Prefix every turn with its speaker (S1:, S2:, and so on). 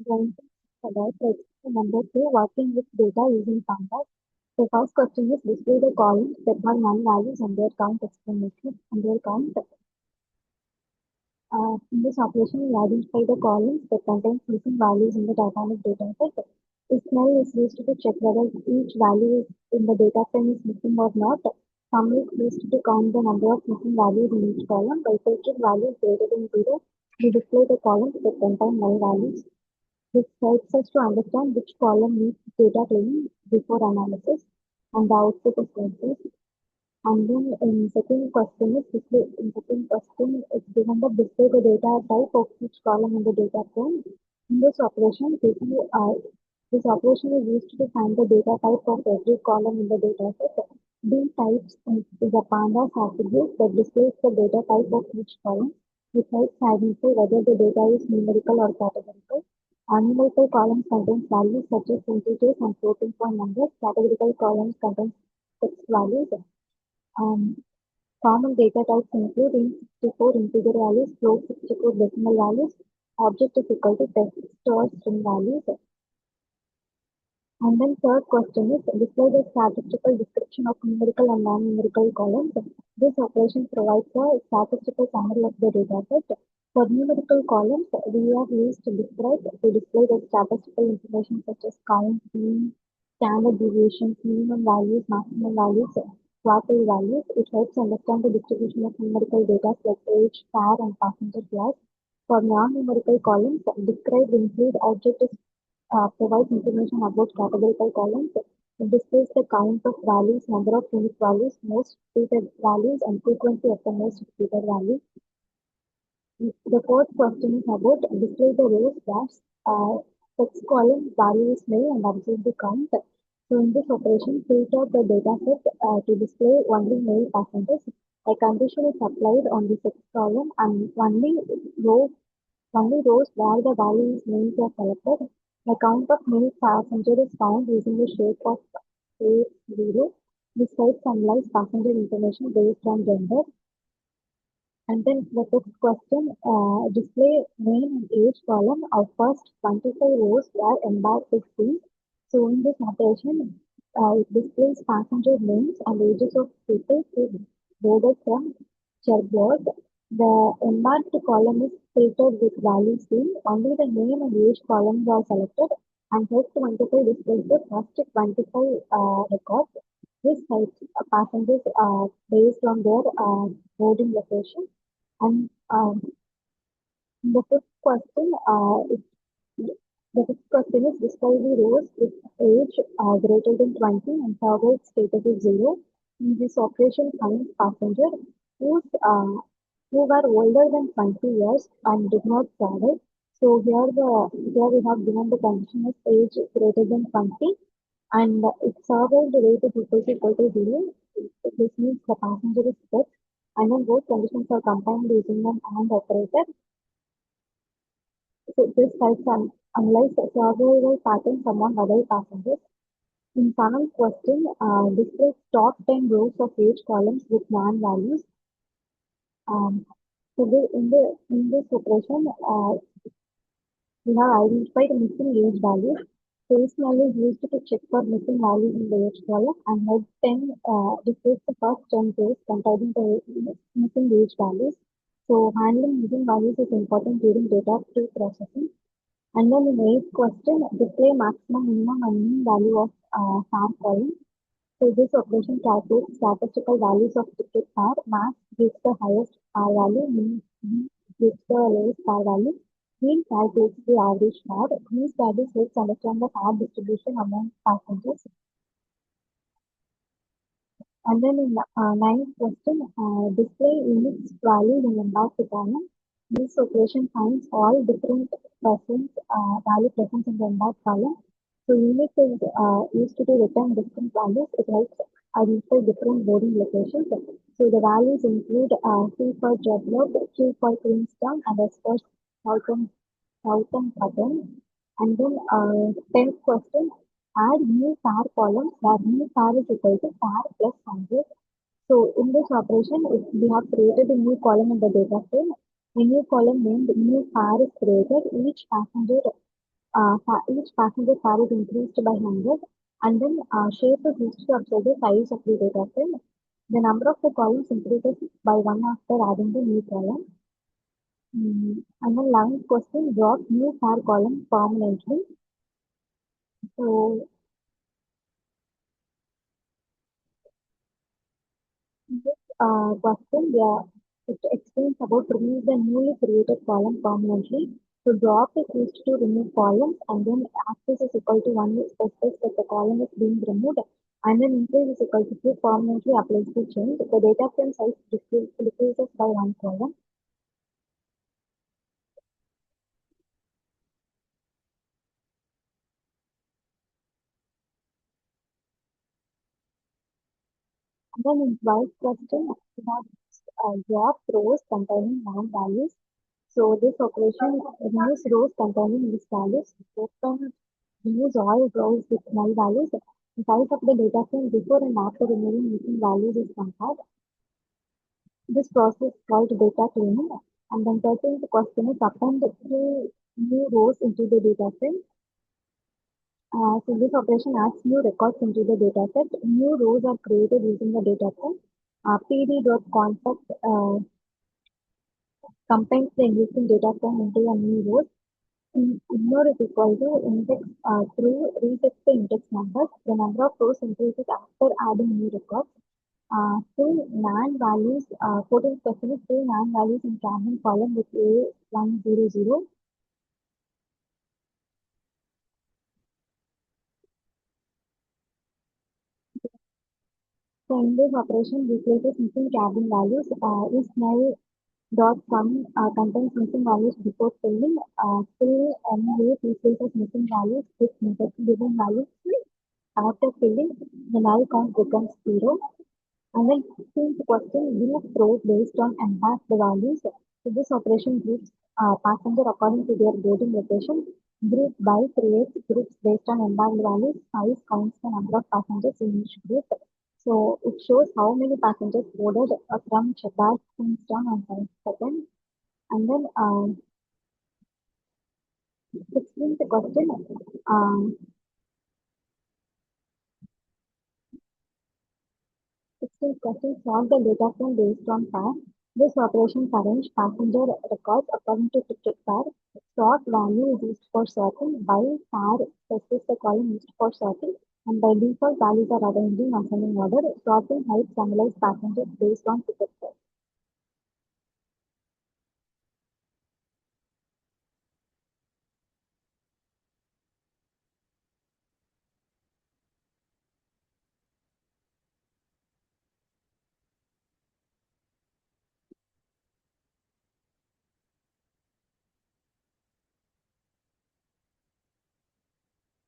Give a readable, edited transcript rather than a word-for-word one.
S1: going to about number two, working with data using pandas. The first question is display the columns that have null values and their count explanation and their count. In this operation, we identify the columns that contain missing values in the dynamic data set. This null is used to check whether each value in the data frame is missing or not. Sum is used to count the number of missing values in each column. By taking values greater than 0, we display the columns that contain null values. This helps us to understand which column needs data cleaning before analysis, and the output is like this. And then in second question is given the display the data type of each column in the data frame. In this operation, this operation is used to find the data type of every column in the data set. B types is a pandas attribute that displays the data type of each column, which helps identify whether the data is numerical or categorical. Numerical columns contains values such as integers and floating point numbers. Categorical columns contains text values. Um, Common data types include int64 integer values, float 64 decimal values, object is equal to text or string values. And then third question is display the statistical description of numerical and non-numerical columns. This operation provides a statistical summary of the data set. For numerical columns, we have used describe to display the statistical information such as count, mean, standard deviations, minimum values, maximum values, quartile values. It helps understand the distribution of numerical data like age, fare, and passenger class. For non-numerical columns, describe include object is provides information about categorical columns. It displays the count of values, number of unique values, most repeated values, and frequency of the most repeated values. The fourth question is about display the rows dash text column values male and observe the count. So in this operation, filter the data set to display only male passengers. A condition is applied on the text column and row only rows where the value is males are selected. The count of male passenger is found using the shape of A0. This helps analyze passenger information based on gender. And then the fifth question, display name and age column of first 25 rows where embarked is seen. So in this operation, it displays passenger names and ages of people who boarded from Cherbourg. The embarked column is filtered with values seen. Only the name and age columns are selected, and first 25 displays the first 25 records. This helps passengers based on their boarding location. And the fifth question, the fifth question is describe the rows with age greater than 20 and forward status is 0. In this operation, finds passenger who's, uh, who were older than 20 years and did not travel. So here we have given the condition as age greater than 20 and if surveyed rate is equal to 0. This means the passenger is fit and then both conditions are combined using an AND operator. So this helps analyze the survival patterns among other passengers. In final question, display top 10 rows of age columns with non-values. Um, in this operation, we have identified missing age values. Face value is used to check for missing values in the age column, and head 10 displays the first 10 rows containing the missing age values. So handling missing values is important during data pre-processing. And then in eighth question, display maximum, minimum, and mean value of fare column. So this operation calculates statistical values of ticket fare. Max gives the highest fare value, mean gives the lowest fare value. Mean calculates the average fare. These values helps understand the fare distribution among passengers. And then in ninth question, display units values in embarked column. This operation finds all different value present in the embarked column. So unit is used to return different values. It helps identify different boarding locations. So the values include C for Jedlock, Q for Queenstown, and S for Southern Pattern. And then 10th question, add new fare columns where new fare is equal to fare plus 100. So in this operation, if we have created a new column in the data frame, a new column named new fare is created. Each passenger Each passenger fare is increased by 100, and then shape is used to observe the size of the data frame. The number of the columns increases by 1 after adding the new column. And then 11th question, drop new fare column permanently. So this question, yeah, it explains about remove the newly created column permanently. So drop is used to remove columns, and then access is equal to 1 which specifies that the column is being removed, and then increase is equal to 2 permanently applies the change. The data frame size decreases by 1 column. And then in 12th question, we have drop rows containing non-values. So this operation removes rows containing these values. Open remove all rows with null values. The size of the data frame before and after removing missing values is compared. This process is called data cleaning. And then 13th question is append two new rows into the data frame. So this operation adds new records into the data set. New rows are created using the data frame. pd.concept combines the existing data frame into a new row. Ignore is equal to index through reset the index numbers. The number of rows increases after adding new records. Fill NaN values, 14% is fill NaN values in random column with A100. So in this operation, replaces missing cabin values. Is null dot sum contains missing values before filling. Fill NA replaces missing values with given values. After filling, the null count becomes zero. And then 15th question, group rows based on embarked values. So this operation groups passenger according to their boarding location. Group by creates groups based on embarked values. Size counts the number of passengers in each group. So it shows how many passengers boarded from Chetak, Queenstown on 22nd. And then 16th question, um, 16 questions solve the data frame based on fare. This operation arrange passenger records according to ticket fare. Sort value is used for sorting. By fare specifies the column used for sorting. And by default, values are arranged in ascending order. Sorting helps analyze passengers based on ticket fare.